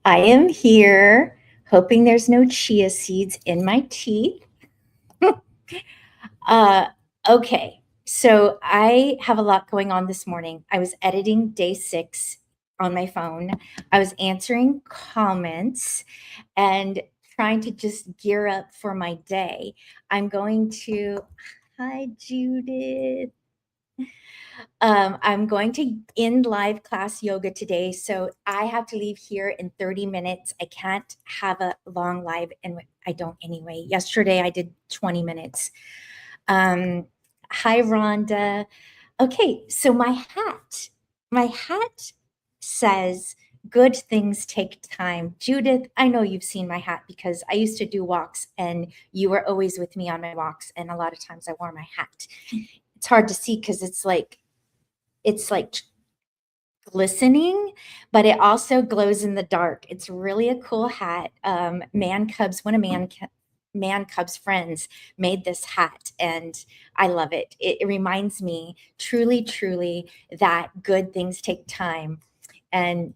I am here, hoping there's no chia seeds in my teeth. uh, okay, so I have a lot going on this morning. I was editing day 6 on my phone. I was answering comments and trying to just gear up for my day. I'm going to Hi, Judith. I'm going to end live class yoga today, so I have to leave here in 30 minutes. I can't have a long live, and I don't anyway. Yesterday I did 20 minutes. Hi, Rhonda. Okay, so my hat says, good things take time. Judith, I know you've seen my hat because I used to do walks and you were always with me on my walks, and a lot of times I wore my hat. It's hard to see because it's like glistening, but it also glows in the dark. It's really a cool hat. One of Man Cub's friends made this hat, and I love it. It reminds me truly, truly that good things take time. And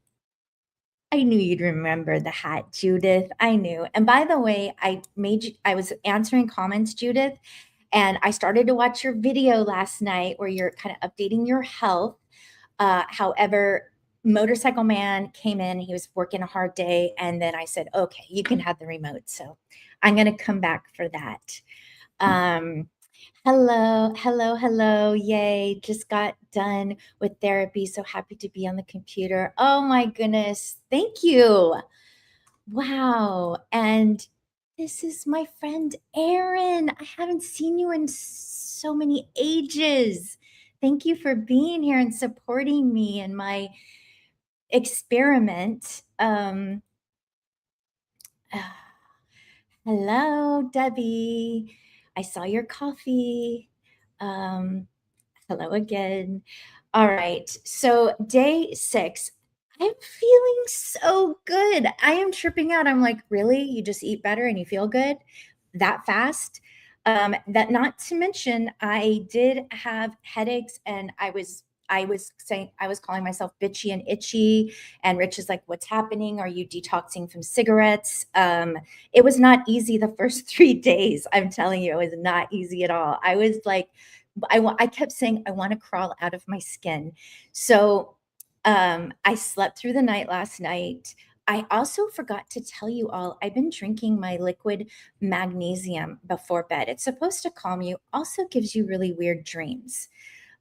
I knew you'd remember the hat, Judith. I knew. And by the way, I was answering comments, Judith, and I started to watch your video last night where you're kind of updating your health. However, Motorcycle Man came in, he was working a hard day, and then I said, okay, you can have the remote. So I'm going to come back for that. Um, Hello, hello, hello. Yay. Just got done with therapy. So happy to be on the computer. Oh my goodness. Thank you. Wow. And this is my friend Erin. I haven't seen you in so many ages. Thank you for being here and supporting me in my experiment. Hello, Debbie. I saw your coffee. Um, Hello again. All right. So, day 6, I'm feeling so good. I am tripping out. I'm like, really? You just eat better and you feel good that fast? That not to mention, I did have headaches and I was calling myself bitchy and itchy. And Rich is like, what's happening? Are you detoxing from cigarettes? It was not easy the first 3 days. I'm telling you, it was not easy at all. I was like, I kept saying, I want to crawl out of my skin. So I slept through the night last night. I also forgot to tell you all, I've been drinking my liquid magnesium before bed. It's supposed to calm you, also gives you really weird dreams.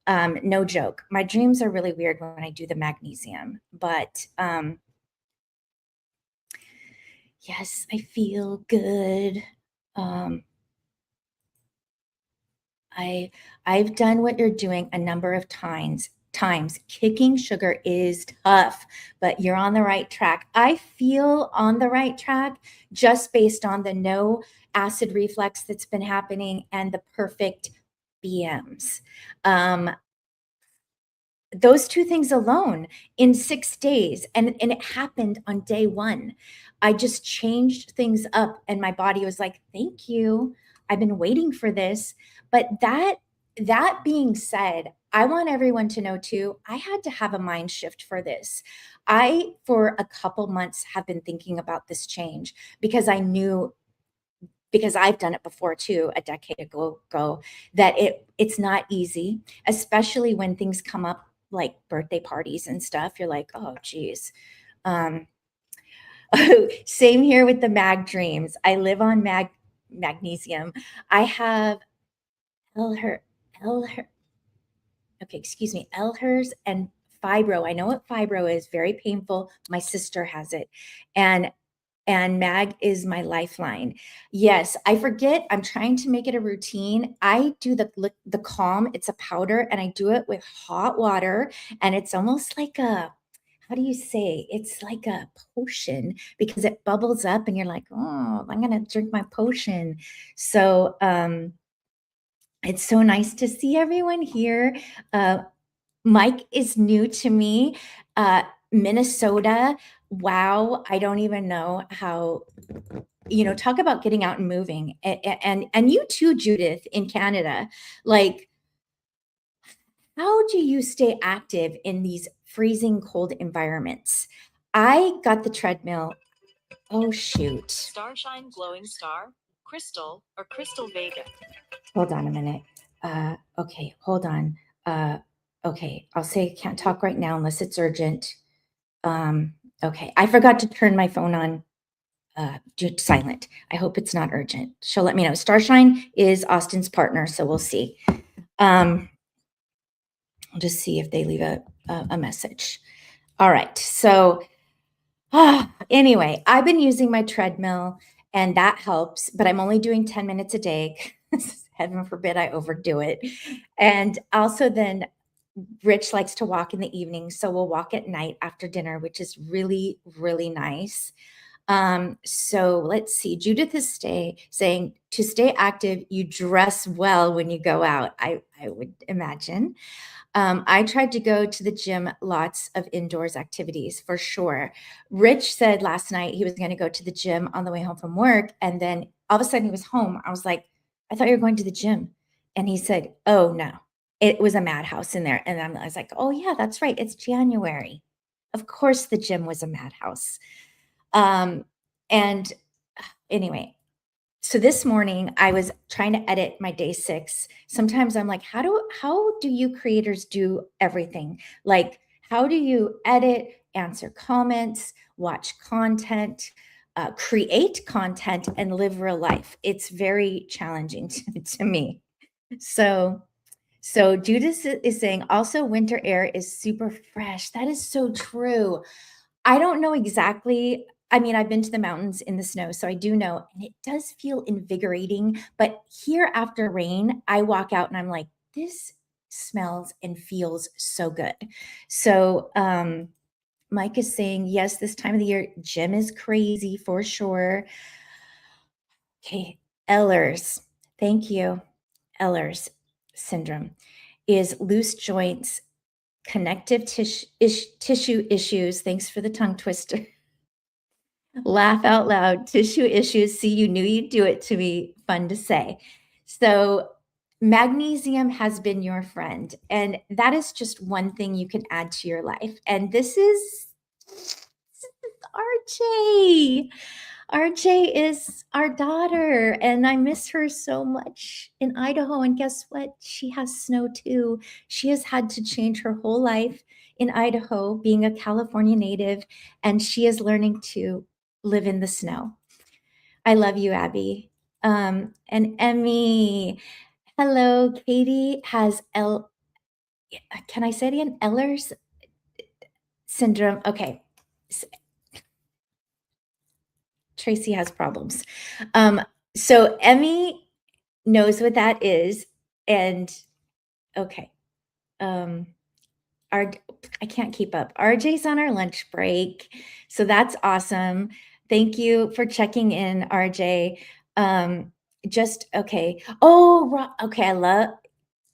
No joke. My dreams are really weird when I do the magnesium, but yes, I feel good. Um, I I've done what you're doing a number of times. Kicking sugar is tough, but you're on the right track. I feel on the right track just based on the no acid reflux that's been happening and the perfect BMs. Um, those 2 things alone in 6 days, and it happened on day 1. I just changed things up and my body was like, "Thank you. I've been waiting for this." But that being said, I want everyone to know too, I had to have a mind shift for this. I, for a couple months, have been thinking about this change because I knew, because I've done it before too, a decade ago, that it's not easy, especially when things come up like birthday parties and stuff. You're like, oh geez. Um, Same here with the mag dreams. I live on magnesium. I have Elher Elher okay, excuse me, Elhers and fibro. I know what fibro is, very painful. My sister has it. And mag is my lifeline. Yes, I forget. I'm trying to make it a routine. I do the calm. It's a powder, and I do it with hot water, and it's almost like a, how do you say? It's like a potion because it bubbles up, and you're like, oh, I'm gonna drink my potion. So it's so nice to see everyone here. Uh, Mike is new to me. Minnesota. Wow, I don't even know how, talk about getting out and moving. And you too, Judith, in Canada. Like, how do you stay active in these freezing cold environments? I got the treadmill. Oh, shoot. Starshine Glowing Star, Crystal, or Crystal Vega. Hold on a minute. Okay, hold on. Okay, I'll say can't talk right now unless it's urgent. Okay, I forgot to turn my phone on silent. I hope it's not urgent. She'll let me know. Starshine is Austin's partner, so we'll see. I'll just see if they leave a message. All right, so anyway, I've been using my treadmill and that helps, but I'm only doing 10 minutes a day. Heaven forbid I overdo it. And also then Rich likes to walk in the evening, so we'll walk at night after dinner, which is really, really nice. So let's see. Judith is saying to stay active, you dress well when you go out. I would imagine. I tried to go to the gym, lots of indoors activities for sure. Rich said last night he was going to go to the gym on the way home from work. And then all of a sudden he was home. I was like, I thought you were going to the gym. And he said, oh, no, it was a madhouse in there. And I was like, oh, yeah, that's right. It's January. Of course, the gym was a madhouse. And anyway, so this morning I was trying to edit my day 6. Sometimes I'm like, how do you creators do everything? Like, how do you edit, answer comments, watch content, create content, and live real life? It's very challenging to me. So Judith is saying also winter air is super fresh. That is so true. I don't know exactly. I mean, I've been to the mountains in the snow, so I do know, and it does feel invigorating. But here after rain, I walk out and I'm like, this smells and feels so good. So Mike is saying, yes, this time of the year, gym is crazy for sure. Okay, Ehlers, thank you. Ehlers syndrome is loose joints, connective tissue issues. Thanks for the tongue twister. Laugh out loud. Tissue issues. See, you knew you'd do it to me. Fun to say. So magnesium has been your friend, and that is just one thing you can add to your life. And this is RJ. RJ is our daughter, and I miss her so much in Idaho. And guess what? She has snow too. She has had to change her whole life in Idaho, being a California native, and she is learning to live in the snow. I love you, Abby. And Emmy, hello. Katie has can I say it again? Ehlers syndrome. Okay. Tracy has problems. So Emmy knows what that is. And okay. I can't keep up. RJ's on our lunch break. So that's awesome. Thank you for checking in, RJ. Just okay. Oh, okay.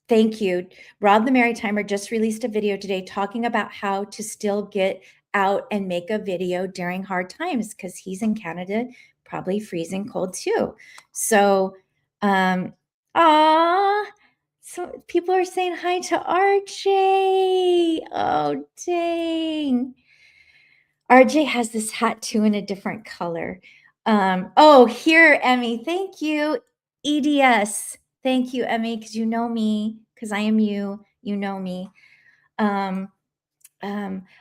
Thank you. Rob the Maritimer just released a video today talking about how to still get out and make a video during hard times because he's in Canada, probably freezing cold too. So, so people are saying hi to RJ. Oh, dang. RJ has this hat too in a different color. Oh, here, Emmy. Thank you. EDS. Thank you, Emmy, because you know me, because I am you. You know me. I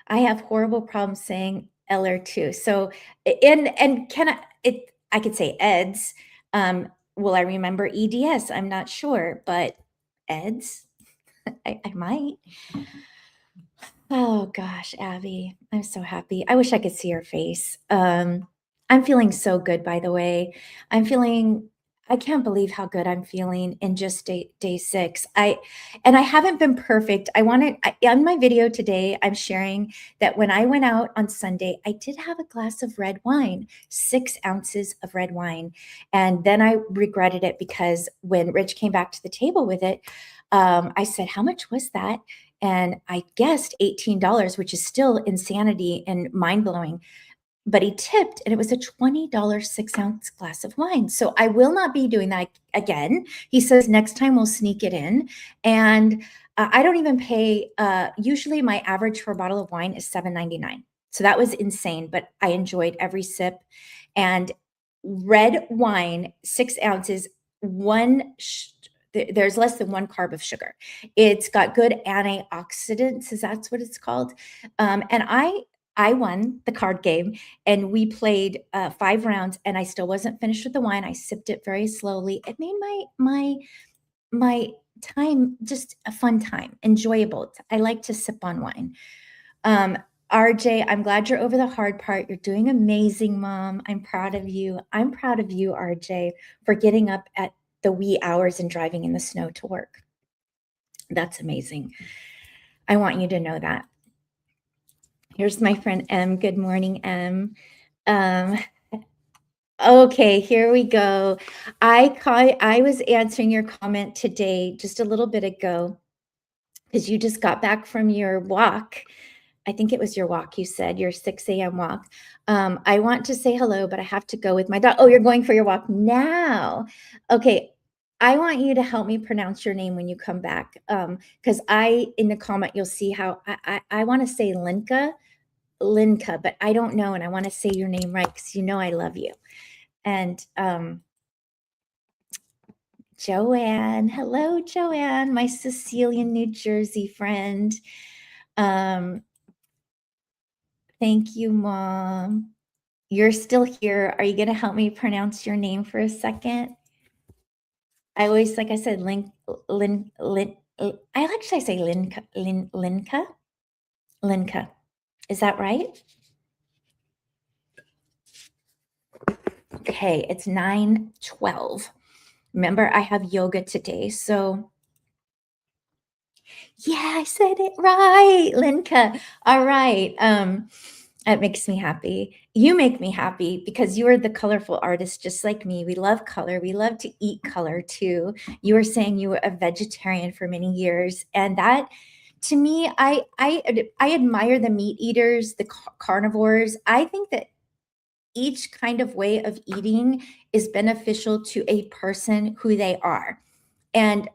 have horrible problems saying Eller too. So, and I could say Eds. Will I remember EDS? I'm not sure, but Eds, I might. Oh gosh, Abby, I'm so happy. I wish I could see her face. I'm feeling so good, by the way. I can't believe how good I'm feeling in just day 6. I haven't been perfect. On my video today, I'm sharing that when I went out on Sunday, I did have a glass of red wine, 6 ounces of red wine. And then I regretted it because when Rich came back to the table with it, I said, how much was that? And I guessed $18, which is still insanity and mind-blowing. But he tipped, and it was a $20 6-ounce glass of wine. So I will not be doing that again. He says next time we'll sneak it in. And I don't even pay. Usually my average for a bottle of wine is $7.99. So that was insane, but I enjoyed every sip. And red wine, 6 ounces, there's less than 1 carb of sugar. It's got good antioxidants, is that's what it's called. And I won the card game, and we played 5 rounds, and I still wasn't finished with the wine. I sipped it very slowly. It made my time just a fun time, enjoyable. I like to sip on wine. RJ, I'm glad you're over the hard part. You're doing amazing, Mom. I'm proud of you. I'm proud of you, RJ, for getting up at the wee hours and driving in the snow to work. That's amazing. I want you to know that. Here's my friend M. Good morning, M. Okay, here we go. I was answering your comment today, just a little bit ago, because you just got back from your walk. I think it was your walk, you said, your 6 a.m. walk. I want to say hello, but I have to go with my dog. Oh, you're going for your walk now. Okay, I want you to help me pronounce your name when you come back, because in the comment, you'll see how I want to say Linka, but I don't know, and I want to say your name right because you know I love you. And Joanne, hello, Joanne, my Sicilian, New Jersey friend. Thank you, Mom. You're still here. Are you going to help me pronounce your name for a second? I always, like I said, I actually say Linka. Is that right? Okay, it's 9:12. Remember, I have yoga today, so yeah, I said it right, Linka. All right. It makes me happy. You make me happy because you are the colorful artist just like me. We love color. We love to eat color too. You were saying you were a vegetarian for many years, and that to me, I admire the meat eaters, the carnivores. I think that each kind of way of eating is beneficial to a person who they are. And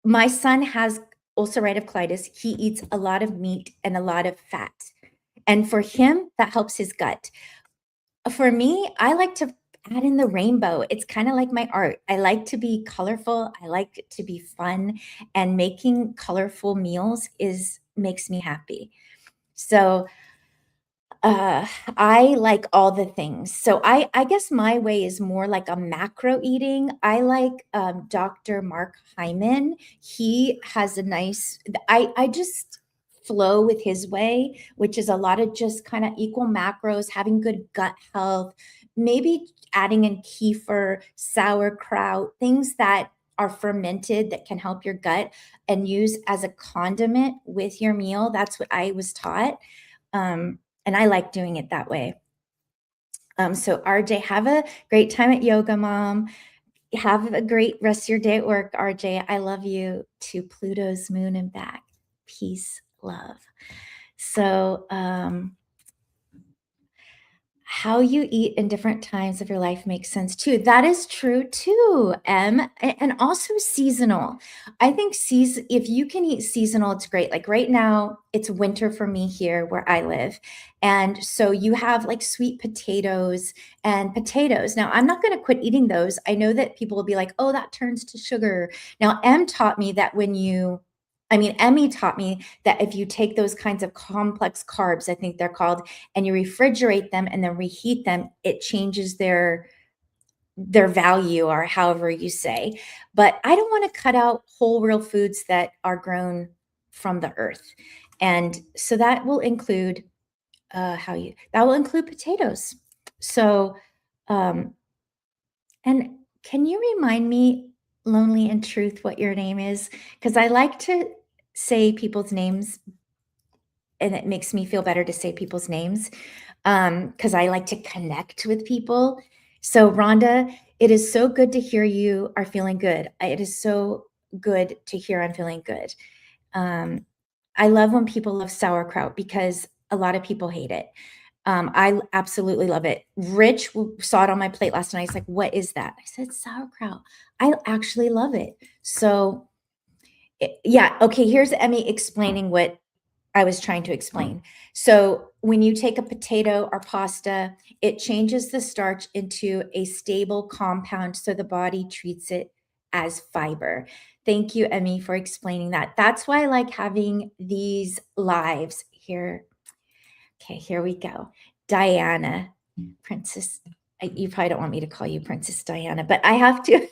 my son has ulcerative colitis. He eats a lot of meat and a lot of fat. And for him, that helps his gut. For me, I like to add in the rainbow. It's kind of like my art. I like to be colorful. I like it to be fun. And making colorful meals makes me happy. So I like all the things. So I guess my way is more like a macro eating. I like Dr. Mark Hyman. He has a nice, I just flow with his way, which is a lot of just kind of equal macros, having good gut health, maybe adding in kefir, sauerkraut, things that are fermented that can help your gut and use as a condiment with your meal. That's what I was taught. And I like doing it that way. So RJ, have a great time at yoga, Mom. Have a great rest of your day at work, RJ. I love you to Pluto's moon and back. Peace, love. So, how you eat in different times of your life makes sense too. That is true too, M. And also seasonal. I think if you can eat seasonal, it's great. Like right now, it's winter for me here where I live. And so you have like sweet potatoes and potatoes. Now, I'm not going to quit eating those. I know that people will be like, oh, that turns to sugar. Now, M taught me that Emmy taught me that if you take those kinds of complex carbs, I think they're called, and you refrigerate them and then reheat them, it changes their value, or however you say. But I don't want to cut out whole real foods that are grown from the earth. And so that will include potatoes. So and can you remind me, Lonely in Truth, what your name is? Because I like to say people's names, and it makes me feel better to say people's names, because I like to connect with people. So Rhonda, it is so good to hear you are feeling good. It is so good to hear I'm feeling good. I love when people love sauerkraut because a lot of people hate it. I absolutely love it. Rich saw it on my plate last night. He's like, what is that? I said, sauerkraut. I actually love it. So yeah. Okay. Here's Emmy explaining what I was trying to explain. So when you take a potato or pasta, it changes the starch into a stable compound, so the body treats it as fiber. Thank you, Emmy, for explaining that. That's why I like having these lives here. Okay, here we go. Diana, Princess. You probably don't want me to call you Princess Diana, but I have to.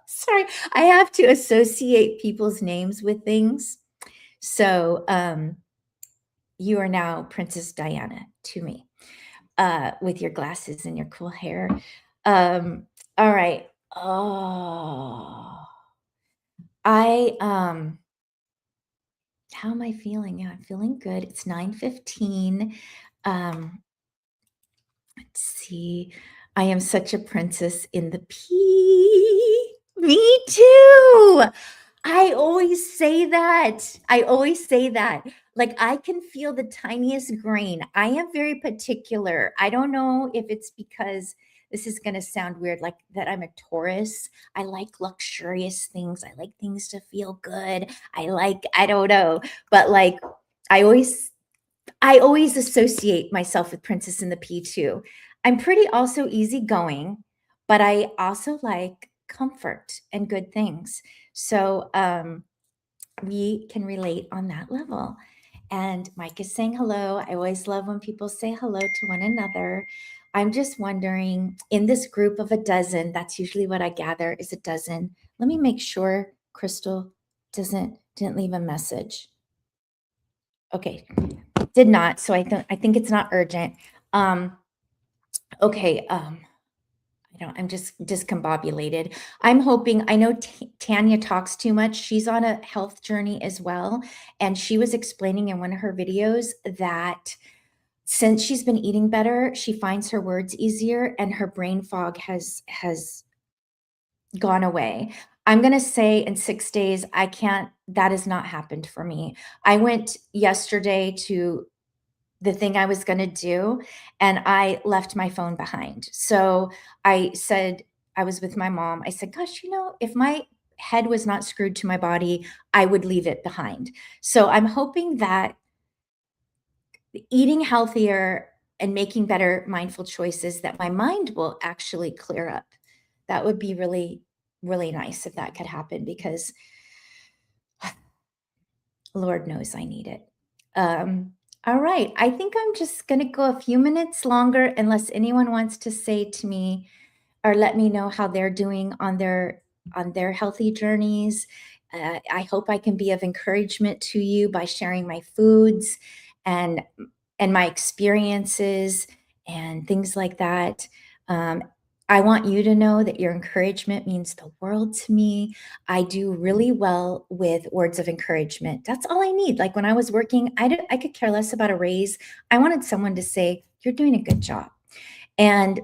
Sorry, I have to associate people's names with things. So you are now Princess Diana to me, with your glasses and your cool hair. All right. Oh, how am I feeling? Yeah, I'm feeling good. It's 9:15. Let's see. I am such a princess in the pea. Me too. I always say that. I always say that. Like, I can feel the tiniest grain. I am very particular. I don't know if it's because this is going to sound weird, like that I'm a Taurus. I like luxurious things. I like things to feel good. I don't know, but like, I always I always associate myself with Princess and the Pea too. I'm pretty also easygoing, but I also like comfort and good things. So we can relate on that level. And Mike is saying hello. I always love when people say hello to one another. I'm just wondering, in this group of a dozen, that's usually what I gather is a dozen. Let me make sure Crystal didn't leave a message. Okay, did not. So I think it's not urgent. Okay. I'm just discombobulated. I'm hoping, I know Tanya talks too much. She's on a health journey as well. And she was explaining in one of her videos that since she's been eating better, she finds her words easier and her brain fog has gone away. I'm going to say in 6 days, that has not happened for me. I went yesterday to the thing I was going to do, and I left my phone behind. So I said, I was with my mom. I said, gosh, if my head was not screwed to my body, I would leave it behind. So I'm hoping that eating healthier and making better mindful choices, that my mind will actually clear up. That would be really, really nice if that could happen, because Lord knows I need it. All right. I think I'm just going to go a few minutes longer unless anyone wants to say to me or let me know how they're doing on their healthy journeys. I hope I can be of encouragement to you by sharing my foods and my experiences and things like that. I want you to know that your encouragement means the world to me. I do really well with words of encouragement. That's all I need. Like when I was working, I could care less about a raise. I wanted someone to say, "You're doing a good job." And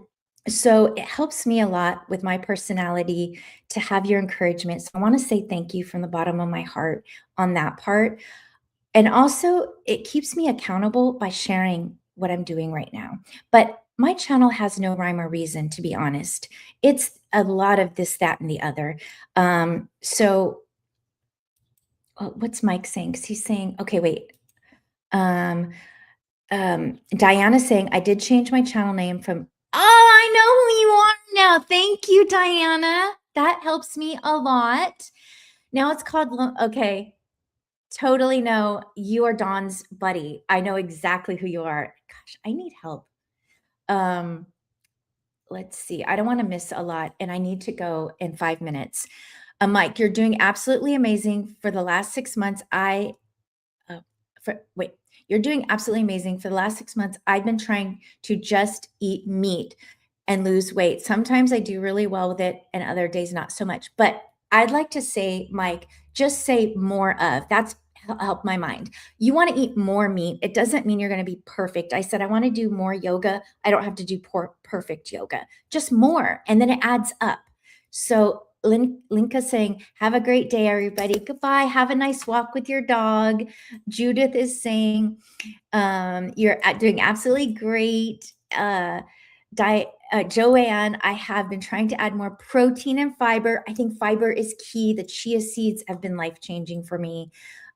so it helps me a lot with my personality to have your encouragement. So I want to say thank you from the bottom of my heart on that part. And also, it keeps me accountable by sharing what I'm doing right now. But my channel has no rhyme or reason, to be honest. It's a lot of this, that, and the other. What's Mike saying? Because he's saying, okay, wait. Diana's saying, I did change my channel name from, oh, I know who you are now. Thank you, Diana. That helps me a lot. Now it's called, okay. Totally know. You are Dawn's buddy. I know exactly who you are. Gosh, I need help. Let's see. I don't want to miss a lot, and I need to go in 5 minutes. Mike, you're doing absolutely amazing. For the last 6 months, you're doing absolutely amazing. For the last 6 months, I've been trying to just eat meat and lose weight. Sometimes I do really well with it, and other days not so much. But I'd like to say, Mike, just say more of. That's help my mind. You want to eat more meat. It doesn't mean you're going to be perfect. I said I want to do more yoga. I don't have to do perfect yoga, just more. And then it adds up. So Linka saying, have a great day, everybody. Goodbye. Have a nice walk with your dog. Judith is saying, you're doing absolutely great. Joanne, I have been trying to add more protein and fiber. I think fiber is key. The chia seeds have been life-changing for me.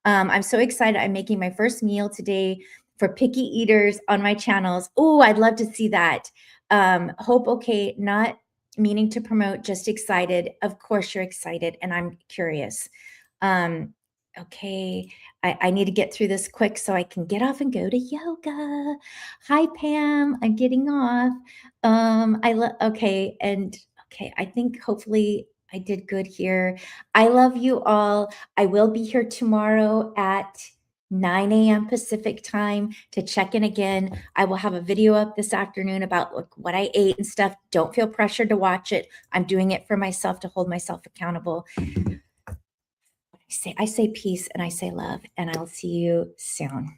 I'm so excited. I'm making my first meal today for picky eaters on my channels. Oh, I'd love to see that. Hope, okay, not meaning to promote, just excited. Of course you're excited, and I'm curious. Okay, I need to get through this quick so I can get off and go to yoga. Hi, Pam. I'm getting off. Okay, and okay, I think hopefully I did good here. I love you all. I will be here tomorrow at 9 a.m. Pacific time to check in again. I will have a video up this afternoon about what I ate and stuff. Don't feel pressured to watch it. I'm doing it for myself to hold myself accountable. I say peace and I say love, and I'll see you soon.